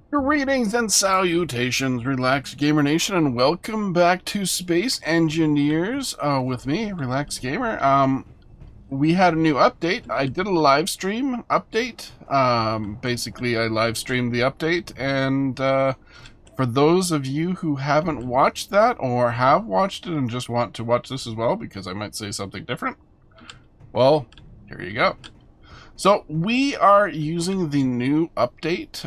Greetings and salutations, Relax Gamer Nation, and welcome back to Space Engineers with me, Relax Gamer. We had a new update. I did a live stream update. Basically, I live streamed the update, and for those of you who haven't watched that or have watched it and just want to watch this as well, because I might say something different, well, here you go. So we are using the new update.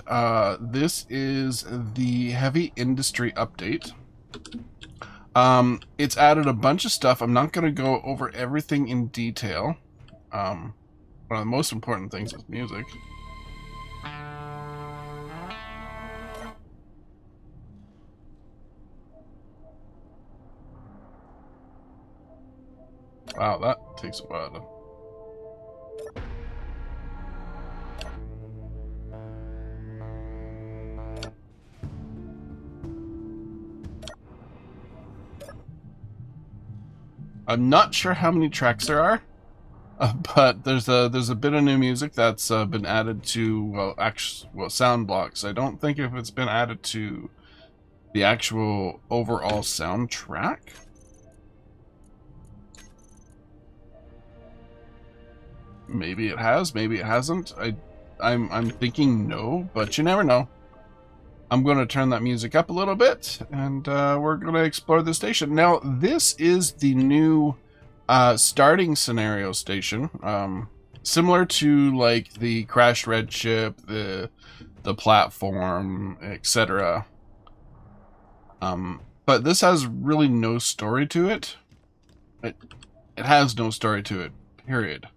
This is the heavy industry update. It's added a bunch of stuff. I'm not going to go over everything in detail. One of the most important things is music. Wow, that takes a while to... I'm not sure how many tracks there are, but there's a bit of new music that's been added to sound blocks. I don't think if it's been added to the actual overall soundtrack. Maybe it has, maybe it hasn't. I'm thinking no, but you never know. I'm going to turn that music up a little bit, and we're going to explore the station. Now, this is the new starting scenario station, similar to like the crashed red ship, the platform, etc. But this has really no story to it. It has no story to it, period.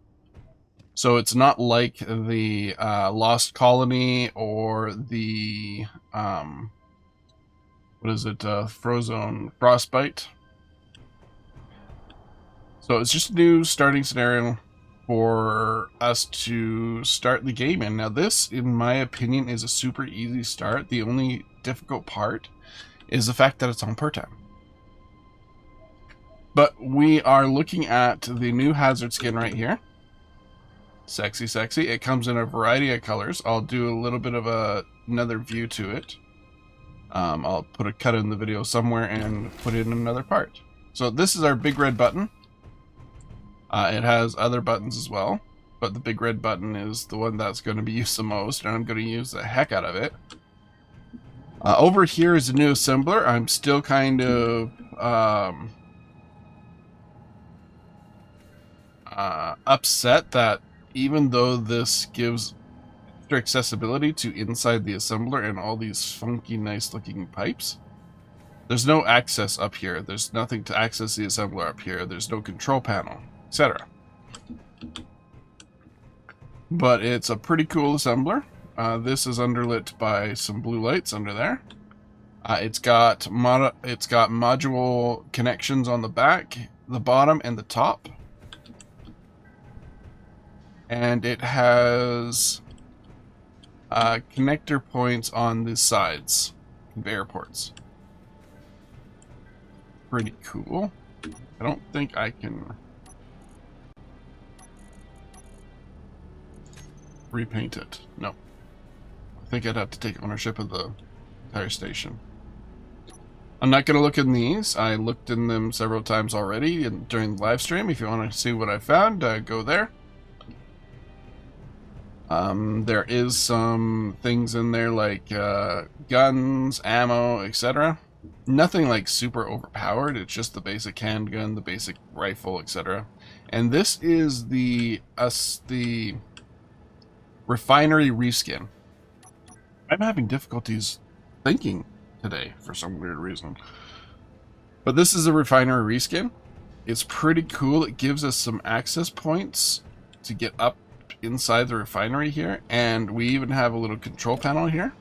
So it's not like the Lost Colony or the what is it, Frostbite. So it's just a new starting scenario for us to start the game in. Now this, in my opinion, is a super easy start. The only difficult part is the fact that it's on per time. But we are looking at the new hazard skin right here. Sexy, sexy. It comes in a variety of colors. I'll do a little bit of another view to it. I'll put a cut in the video somewhere and put in another part. So this is our big red button. It has other buttons as well, but the big red button is the one that's going to be used the most, and I'm going to use the heck out of it. Over here is a new assembler. I'm still kind of upset that even though this gives extra accessibility to inside the assembler and all these funky, nice looking pipes, there's no access up here. There's nothing to access the assembler up here. There's no control panel, etc. But it's a pretty cool assembler. This is underlit by some blue lights under there. It's got module connections on the back, the bottom, and the top. And it has connector points on the sides, conveyor ports. Pretty cool. I don't think I can repaint it. No. I think I'd have to take ownership of the entire station. I'm not going to look in these. I looked in them several times already during the live stream. If you want to see what I found, go there. There is some things in there like guns, ammo, etc. Nothing like super overpowered. It's just the basic handgun, the basic rifle, etc. And this is the refinery reskin. I'm having difficulties thinking today for some weird reason. But this is a refinery reskin. It's pretty cool. It gives us some access points to get up inside the refinery here, and we even have a little control panel here.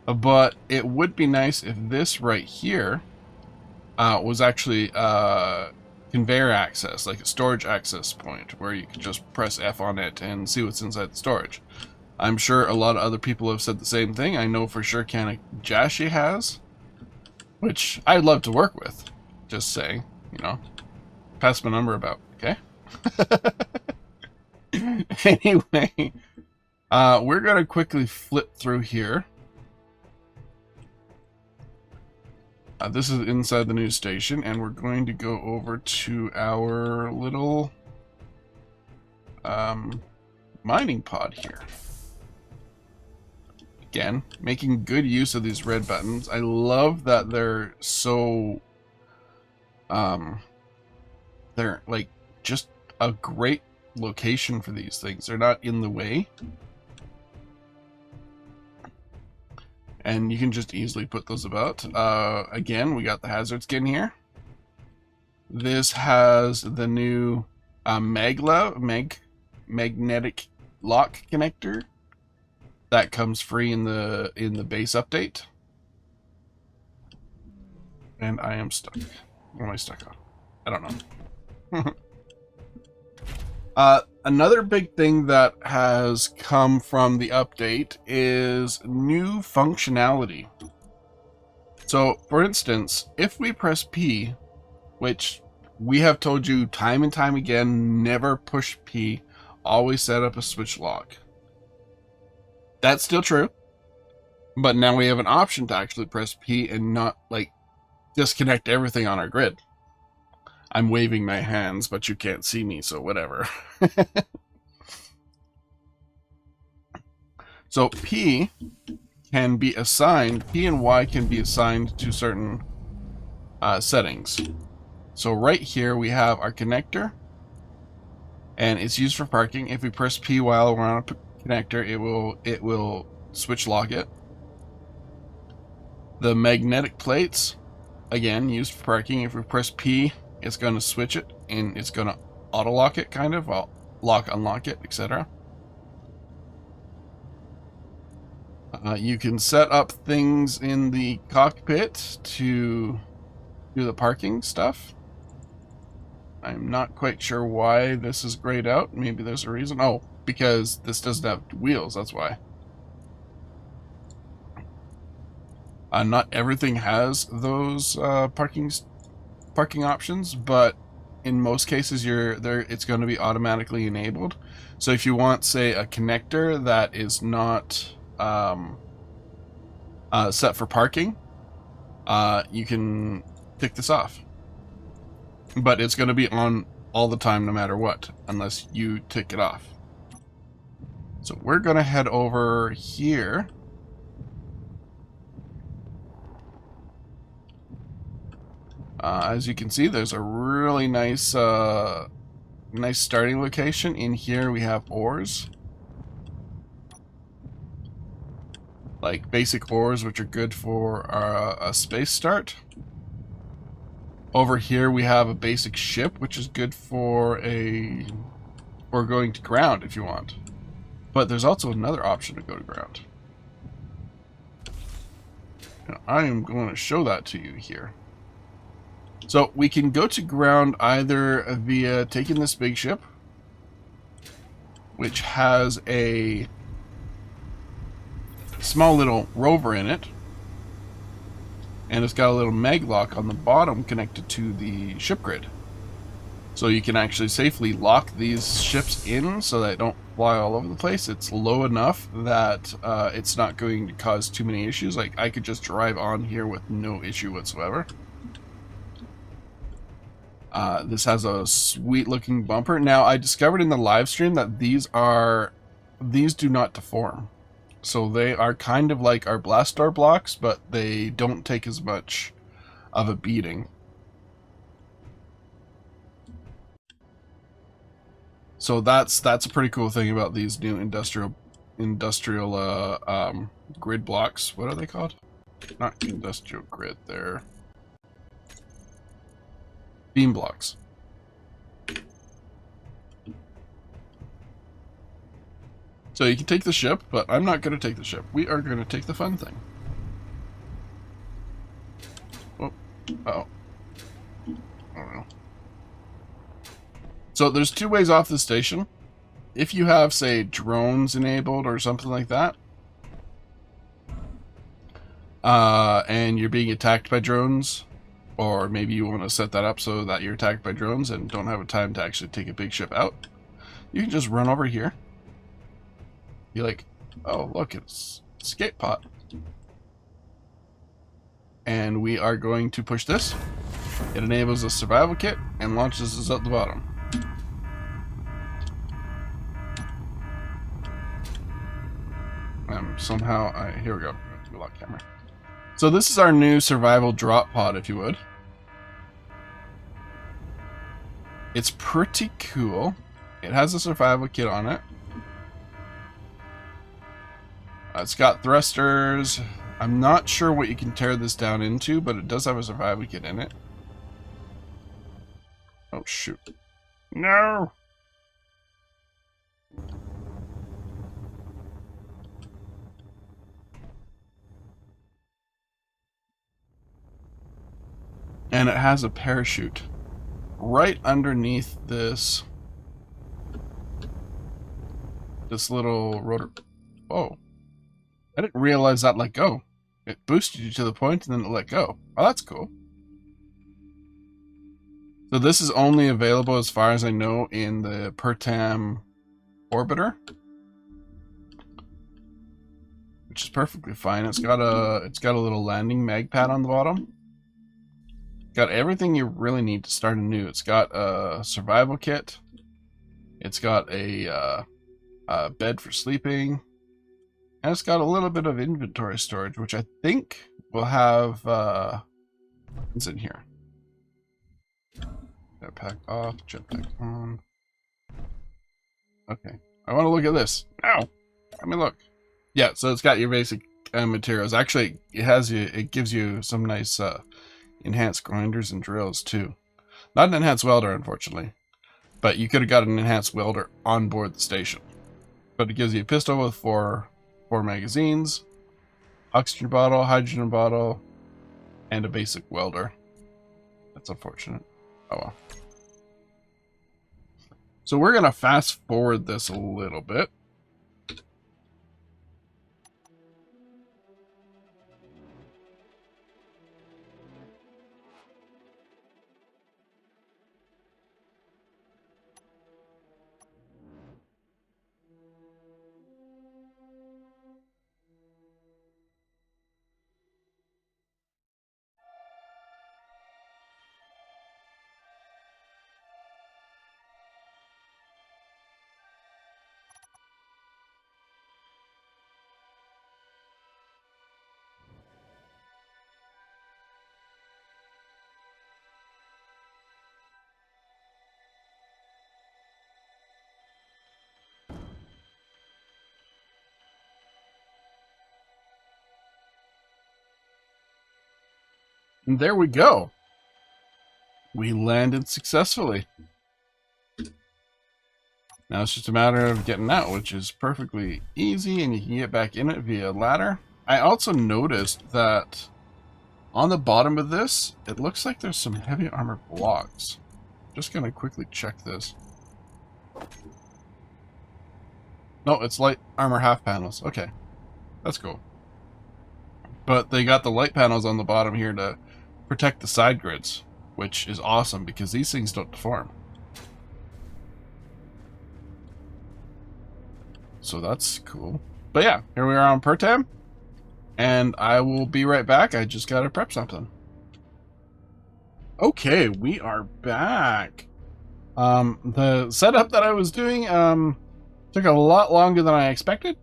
But it would be nice if this right here was actually conveyor access, like a storage access point where you could just press F on it and see what's inside the storage. I'm sure a lot of other people have said the same thing. I know for sure Jashi has, which I'd love to work with. Just saying, you know, pass my number about, okay? Anyway, we're going to quickly flip through here. This is inside the news station, and we're going to go over to our little mining pod here. Again, making good use of these red buttons. I love that they're so, they're like just a great location for these things. They're not in the way. And you can just easily put those about. Again, we got the hazard skin here. This has the new magnetic lock connector that comes free in the base update. And I am stuck. What am I stuck on? I don't know. Another big thing that has come from the update is new functionality. So, for instance, if we press P, which we have told you time and time again, never push P, always set up a switch lock. That's still true, but now we have an option to actually press P and not, like, disconnect everything on our grid. I'm waving my hands, but you can't see me, so whatever. So P can be assigned, P and Y can be assigned to certain settings. So right here we have our connector, and it's used for parking. If we press P while we're on a connector, it will switch lock it. The magnetic plates, again, used for parking. If we press P, it's going to switch it, and it's going to auto lock it, kind of, well, lock, unlock it, etc. You can set up things in the cockpit to do the parking stuff. I'm not quite sure why this is grayed out. Maybe there's a reason. Oh, because this doesn't have wheels, that's why. Not everything has those parking options, but in most cases it's going to be automatically enabled. So if you want, say, a connector that is not set for parking, you can tick this off, but it's going to be on all the time no matter what, unless you tick it off. So we're going to head over here. As you can see, there's a really nice nice starting location. In here we have ores, like basic ores, which are good for a space start. Over here we have a basic ship, which is good for going to ground if you want. But there's also another option to go to ground. And I am going to show that to you here. So we can go to ground either via taking this big ship, which has a small little rover in it, and it's got a little mag lock on the bottom connected to the ship grid. So you can actually safely lock these ships in so they don't fly all over the place. It's low enough that it's not going to cause too many issues. Like, I could just drive on here with no issue whatsoever. This has a sweet looking bumper. Now, I discovered in the live stream that these do not deform. So they are kind of like our blast door blocks, but they don't take as much of a beating. So that's a pretty cool thing about these new industrial grid blocks. What are they called? Not industrial grid, they're beam blocks. So you can take the ship, but I'm not going to take the ship. We are going to take the fun thing. Oh, uh-oh. I don't know. So there's two ways off the station. If you have, say, drones enabled or something like that, and you're being attacked by drones, or maybe you want to set that up so that you're attacked by drones and don't have a time to actually take a big ship out, you can just run over here. Be like, oh, look, it's escape pod. and we are going to push this. It enables a survival kit and launches us at the bottom. Somehow, here we go. Lock camera. So this is our new survival drop pod, if you would. It's pretty cool. It has a survival kit on it. It's got thrusters. I'm not sure what you can tear this down into, but it does have a survival kit in it. Oh, shoot. No! And it has a parachute right underneath this little rotor. Oh, I didn't realize that let go. It boosted you to the point and then it let go. Oh, that's cool. So this is only available, as far as I know, in the Pertam orbiter, which is perfectly fine. It's got a little landing mag pad on the bottom. Got everything you really need to start anew. It's got a survival kit. It's got a bed for sleeping. And it's got a little bit of inventory storage, which I think will have what's in here. Jetpack off, jetpack on. Okay. I want to look at this. Ow! Let me look. Yeah, so it's got your basic materials. Actually, it gives you some nice enhanced grinders and drills too. Not an enhanced welder, unfortunately, but you could have got an enhanced welder on board the station. But it gives you a pistol with four magazines, oxygen bottle, hydrogen bottle, and a basic welder. That's unfortunate. Oh well. So we're gonna fast forward this a little bit. And there we go. We landed successfully. Now it's just a matter of getting out, which is perfectly easy, and you can get back in it via ladder. I also noticed that on the bottom of this, it looks like there's some heavy armor blocks. Just gonna quickly check this. No, it's light armor half panels. Okay, that's cool. But they got the light panels on the bottom here to protect the side grids, which is awesome because these things don't deform. So that's cool. But yeah, here we are on Pertam, and I will be right back. I just gotta prep something. Okay, we are back. The setup that I was doing took a lot longer than I expected.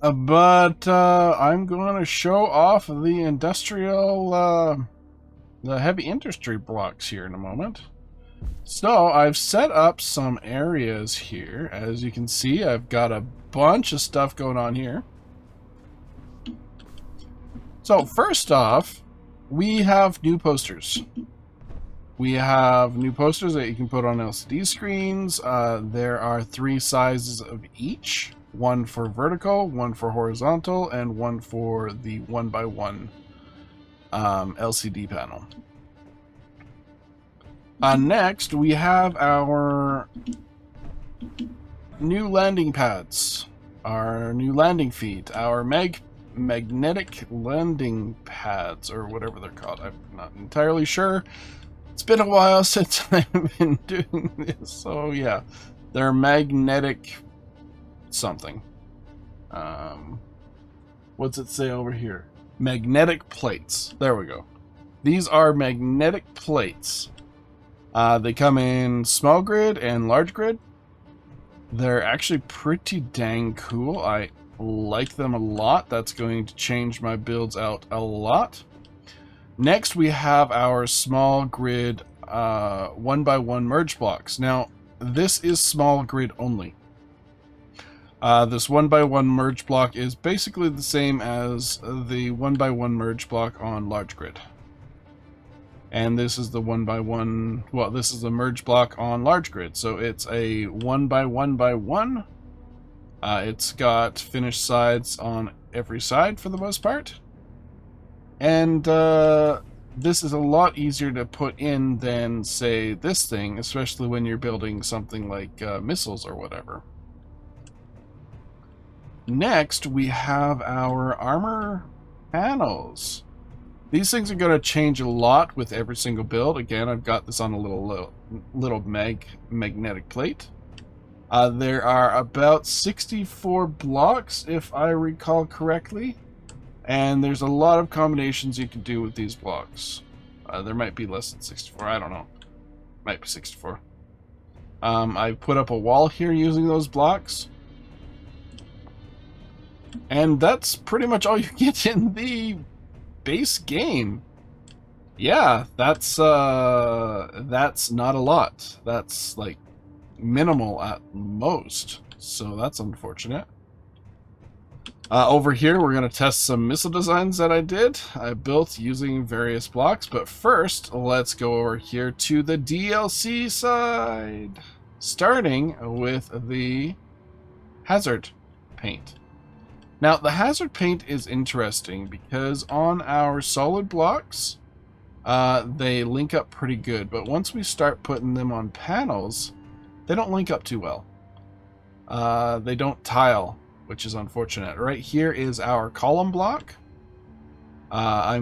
But I'm going to show off the industrial, the heavy industry blocks here in a moment. So I've set up some areas here. As you can see, I've got a bunch of stuff going on here. So first off, we have new posters. We have new posters that you can put on LCD screens. There are 3 sizes of each. One for vertical, one for horizontal, and one for the 1x1 LCD panel. Next, we have our new landing pads, our new landing feet, our magnetic landing pads, or whatever they're called. I'm not entirely sure. It's been a while since I've been doing this, so yeah, they're magnetic something. What's it say over here? magnetic plates. There we go. These are magnetic plates. They come in small grid and large grid. They're actually pretty dang cool. I like them a lot. That's going to change my builds out a lot. Next, we have our small grid 1x1 merge blocks. Now, this is small grid only. This 1x1 merge block is basically the same as the 1x1 merge block on large grid. And this is the 1x1, well, this is the merge block on large grid. So it's a 1x1x1. It's got finished sides on every side for the most part. And this is a lot easier to put in than, say, this thing, especially when you're building something like missiles or whatever. Next, we have our armor panels. These things are going to change a lot with every single build. Again, I've got this on a little magnetic plate. There are about 64 blocks, if I recall correctly. And there's a lot of combinations you can do with these blocks. There might be less than 64, I don't know. Might be 64. I put up a wall here using those blocks. And that's pretty much all you get in the base game. Yeah, that's not a lot. That's like minimal at most. So that's unfortunate. Over here, we're going to test some missile designs that I did. I built using various blocks, but first, let's go over here to the DLC side. Starting with the hazard paint. Now, the hazard paint is interesting because on our solid blocks, they link up pretty good, but once we start putting them on panels, they don't link up too well. They don't tile, which is unfortunate. Right here is our column block. I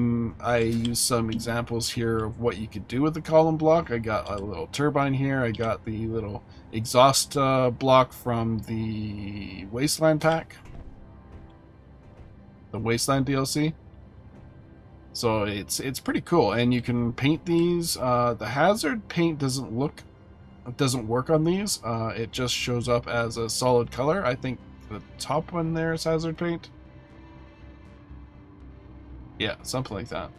use some examples here of what you could do with the column block. I got a little turbine here. I got the little exhaust block from the Wasteland pack. The Wasteland DLC. So it's pretty cool, and you can paint these. The hazard paint doesn't work on these. It just shows up as a solid color. I think the top one there is hazard paint. Yeah, something like that.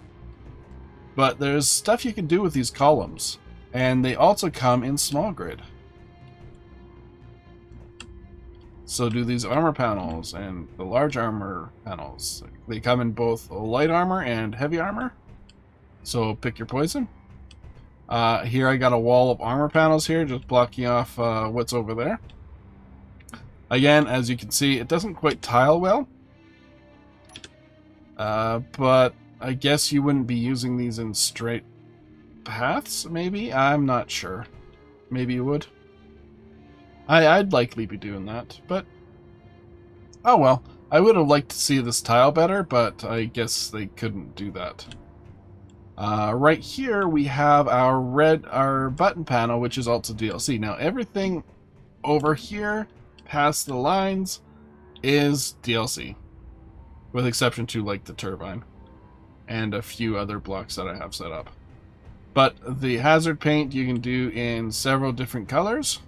But there's stuff you can do with these columns, and they also come in small grid. So do these armor panels and the large armor panels. They come in both light armor and heavy armor. So pick your poison. Here I got a wall of armor panels here, just blocking off what's over there. Again, as you can see, it doesn't quite tile well. But I guess you wouldn't be using these in straight paths, maybe? I'm not sure. Maybe you would. I'd likely be doing that, but oh well. I would have liked to see this tile better, but I guess they couldn't do that. Right here we have our button panel, which is also DLC. Now everything over here past the lines is DLC, with exception to like the turbine and a few other blocks that I have set up. But the hazard paint you can do in several different colors.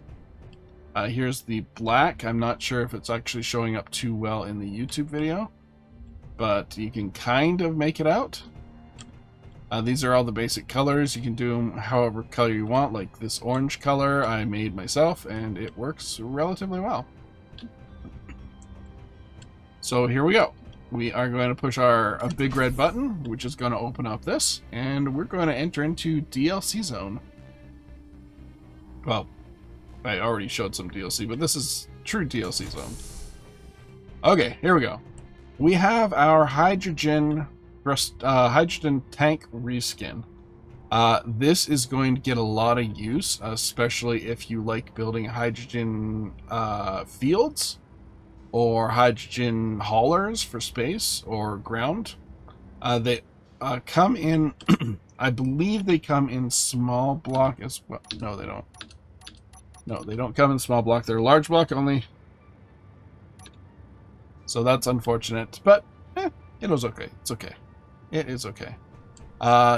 Here's the black. I'm not sure if it's actually showing up too well in the YouTube video, but you can kind of make it out. These are all the basic colors. You can do them however color you want, like this orange color I made myself, and it works relatively well. So here we go. We are going to push a big red button, which is going to open up this, and we're going to enter into DLC zone. Well, I already showed some DLC, but this is true DLC zone. Okay, here we go. We have our hydrogen tank reskin. This is going to get a lot of use, especially if you like building hydrogen fields or hydrogen haulers for space or ground. They come in, I believe they come in small block as well. No, they don't. No, they don't come in small block. They're large block only. So that's unfortunate. But It was okay. It's okay. It is okay.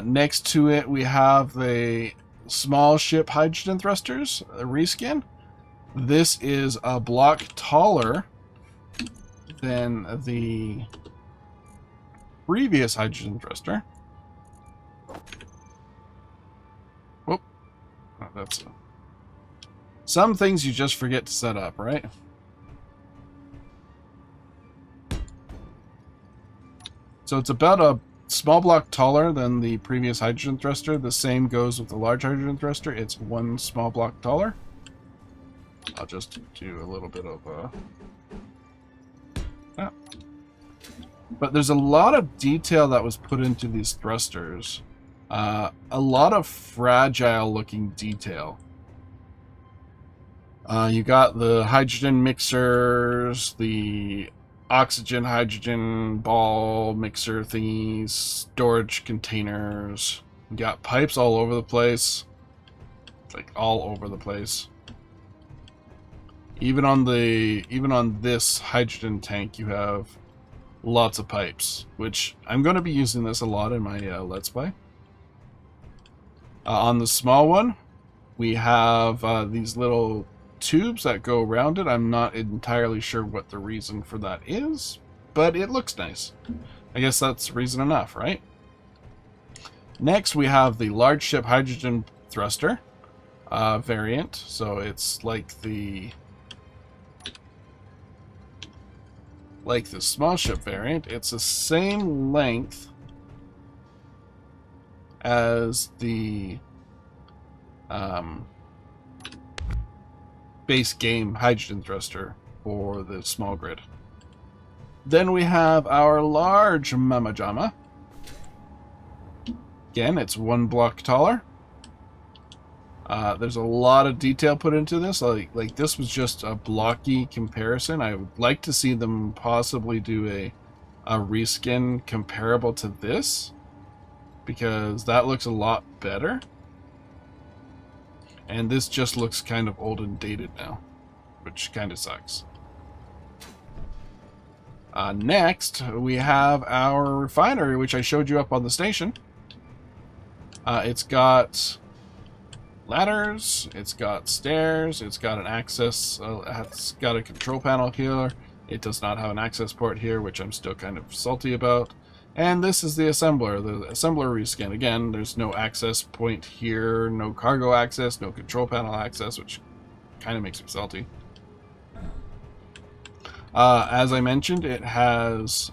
Next to it, we have the small ship hydrogen thrusters, a reskin. This is a block taller than the previous hydrogen thruster. Whoop. Oh, that's some things you just forget to set up, right? So it's about a small block taller than the previous hydrogen thruster. The same goes with the large hydrogen thruster. It's one small block taller. I'll just do a little bit of that. But there's a lot of detail that was put into these thrusters. A lot of fragile looking detail. You got the hydrogen mixers, the oxygen hydrogen ball mixer thingies, storage containers. You got pipes all over the place. Like all over the place. Even on this hydrogen tank you have lots of pipes, which I'm going to be using this a lot in my Let's Play. On the small one, we have these little tubes that go around it. I'm not entirely sure what the reason for that is, but it looks nice. I guess that's reason enough, right? Next, we have the large ship hydrogen thruster variant. So it's like the small ship variant. It's the same length as the base game hydrogen thruster for the small grid. Then we have our large Mama Jama. Again, it's one block taller. There's a lot of detail put into this. Like this was just a blocky comparison. I would like to see them possibly do a reskin comparable to this, because that looks a lot better. And this just looks kind of old and dated now, which kind of sucks. Next, we have our refinery, which I showed you up on the station. It's got ladders, it's got stairs, it's got an access, it's got a control panel here. It does not have an access port here, which I'm still kind of salty about. And this is the assembler reskin. Again, there's no access point here, no cargo access, no control panel access, which kind of makes me salty. As I mentioned, it has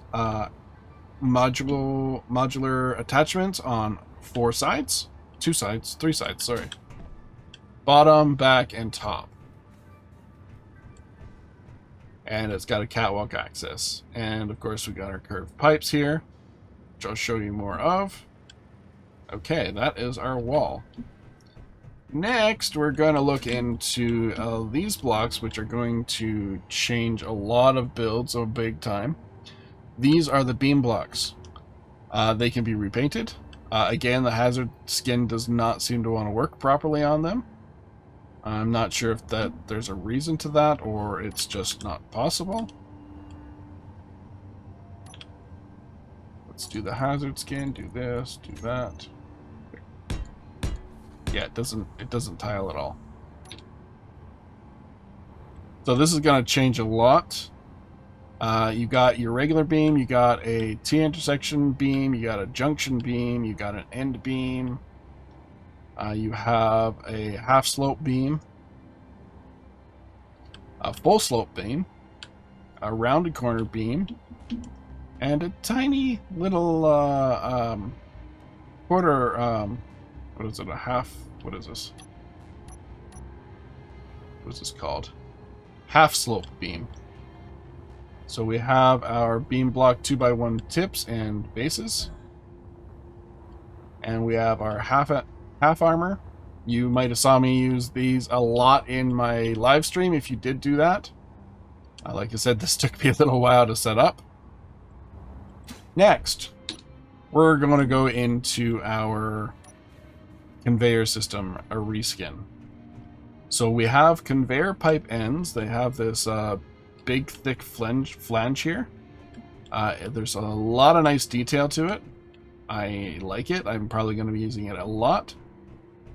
modular attachments on 4 sides, 2 sides, 3 sides, sorry. Bottom, back, and top. And it's got a catwalk access. And of course we got our curved pipes here, which I'll show you more of. Okay, that is our wall. Next, we're going to look into these blocks, which are going to change a lot of builds of big time. These are the beam blocks. They can be repainted. Again, the hazard skin does not seem to want to work properly on them. I'm not sure if there's a reason to that, or it's just not possible. Let's do the hazard skin, do this, do that. Yeah, it doesn't tile at all. So this is going to change a lot. You got your regular beam, you got a T-intersection beam, you got a junction beam, you got an end beam. You have a half slope beam, a full slope beam, a rounded corner beam, and a tiny little quarter, what is it, a half, what is this? What is this called? Half slope beam. So we have our beam block 2x1 tips and bases. And we have our half armor. You might have saw me use these a lot in my live stream if you did do that. Like I said, this took me a little while to set up. Next, we're going to go into our conveyor system, a reskin. So we have conveyor pipe ends. They have this big thick flange here. There's a lot of nice detail to it. I like it. I'm probably going to be using it a lot.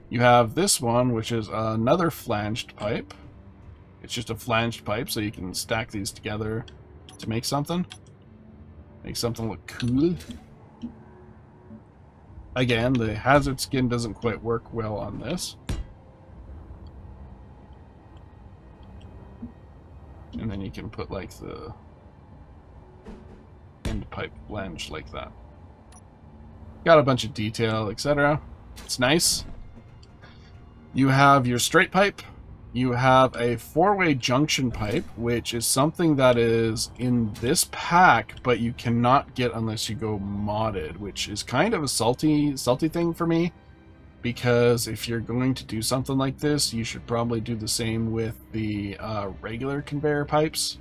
You have this one, which is another flanged pipe. It's just a flanged pipe, so you can stack these together to make something. Make something look cool. Again, the hazard skin doesn't quite work well on this. And then you can put like the end pipe flange like that. Got a bunch of detail, etc. It's nice. You have your straight pipe. You have a 4-way junction pipe, which is something that is in this pack, but you cannot get unless you go modded, which is kind of a salty thing for me, because if you're going to do something like this, you should probably do the same with the regular conveyor pipes.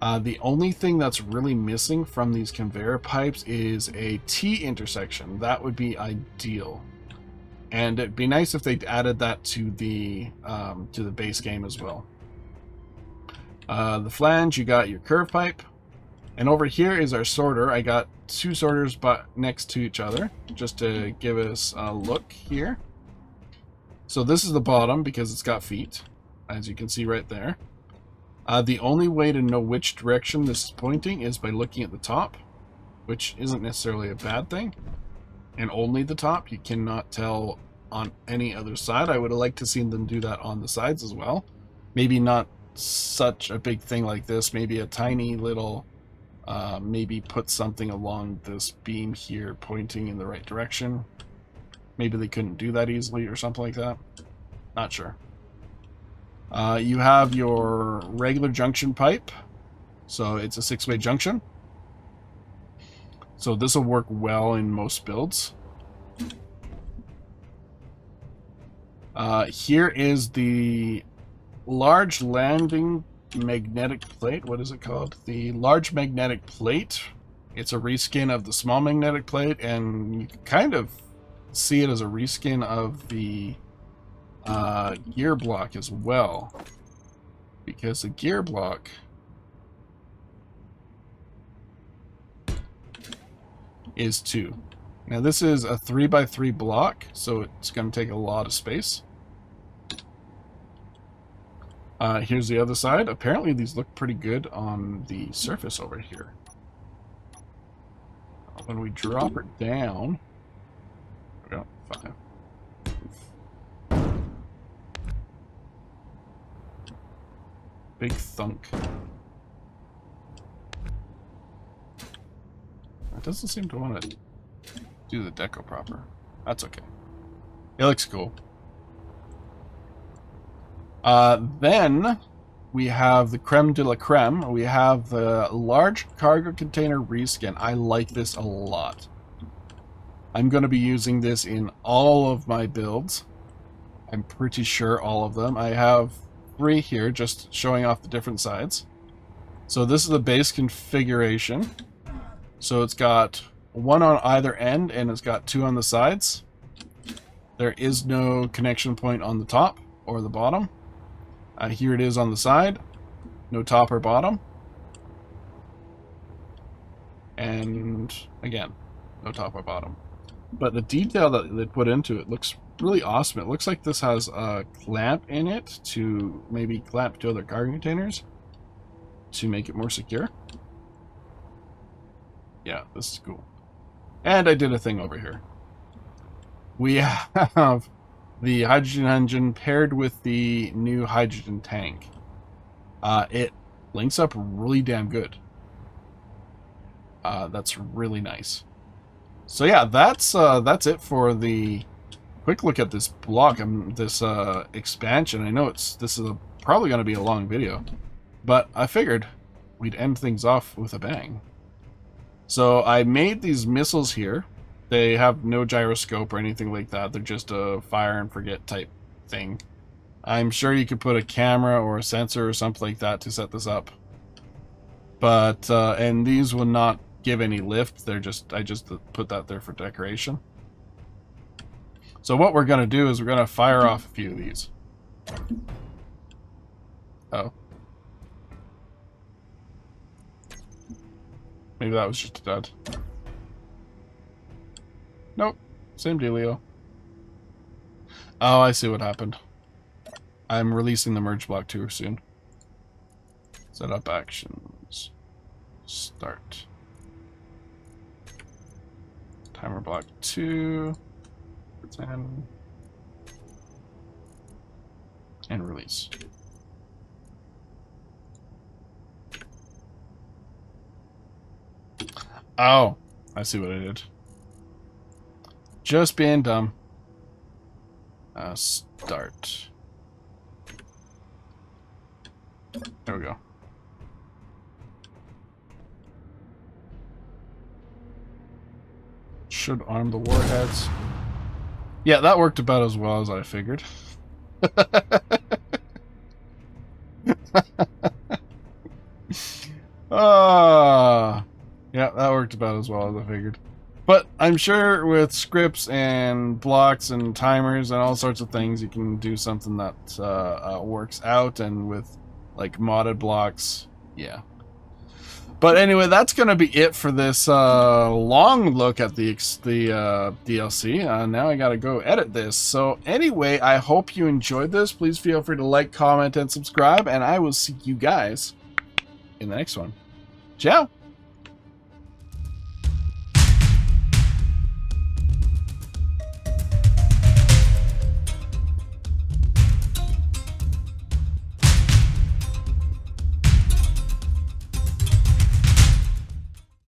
The only thing that's really missing from these conveyor pipes is a T intersection. That would be ideal. And it'd be nice if they added that to the base game as well. The flange, you got your curve pipe. And over here is our sorter. I got 2 sorters but next to each other, just to give us a look here. So this is the bottom because it's got feet, as you can see right there. The only way to know which direction this is pointing is by looking at the top, which isn't necessarily a bad thing. And only the top. You cannot tell on any other side. I would have liked to see them do that on the sides as well. Maybe not such a big thing like this. Maybe a tiny little, maybe put something along this beam here pointing in the right direction. Maybe they couldn't do that easily or something like that. Not sure. You have your regular junction pipe. So it's a 6-way junction. So this will work well in most builds. Here is the large landing magnetic plate. What is it called? The large magnetic plate. It's a reskin of the small magnetic plate, and you can kind of see it as a reskin of the gear block as well. Because the gear block is 2. Now this is a 3x3 block, so it's going to take a lot of space. Here's the other side. Apparently these look pretty good on the surface over here. When we drop it down, we got 5. Big thunk. It doesn't seem to want to do the deco proper. That's okay. It looks cool. Then we have the creme de la creme. We have the large cargo container reskin. I like this a lot. I'm going to be using this in all of my builds. I'm pretty sure all of them. I have 3 here, just showing off the different sides. So this is the base configuration. So it's got 1 on either end, and it's got 2 on the sides. There is no connection point on the top or the bottom. Here it is on the side. No top or bottom. And again, no top or bottom. But the detail that they put into it looks really awesome. It looks like this has a clamp in it to maybe clamp to other cargo containers to make it more secure. Yeah, this is cool. And I did a thing over here. We have the hydrogen engine paired with the new hydrogen tank. It links up really damn good. That's really nice. So yeah, that's it for the quick look at this block and this expansion. I know this is probably going to be a long video, but I figured we'd end things off with a bang. So I made these missiles here. They have no gyroscope or anything like that. They're just a fire and forget type thing. I'm sure you could put a camera or a sensor or something like that to set this up. But, and these will not give any lift. They're just, I just put that there for decoration. So what we're going to do is we're going to fire off a few of these. Oh. Maybe that was just a dud. Nope. Same dealio. Oh, I see what happened. I'm releasing the merge block too soon. Set up actions. Start. Timer block 2. 10. And release. Oh, I see what I did. Just being dumb. Start. There we go. Should arm the warheads. Yeah, that worked about as well as I figured. Yeah, that worked about as well as I figured. But I'm sure with scripts and blocks and timers and all sorts of things, you can do something that works out, and with like modded blocks, yeah. But anyway, that's going to be it for this long look at the DLC. Now I got to go edit this. So anyway, I hope you enjoyed this. Please feel free to like, comment, and subscribe, and I will see you guys in the next one. Ciao!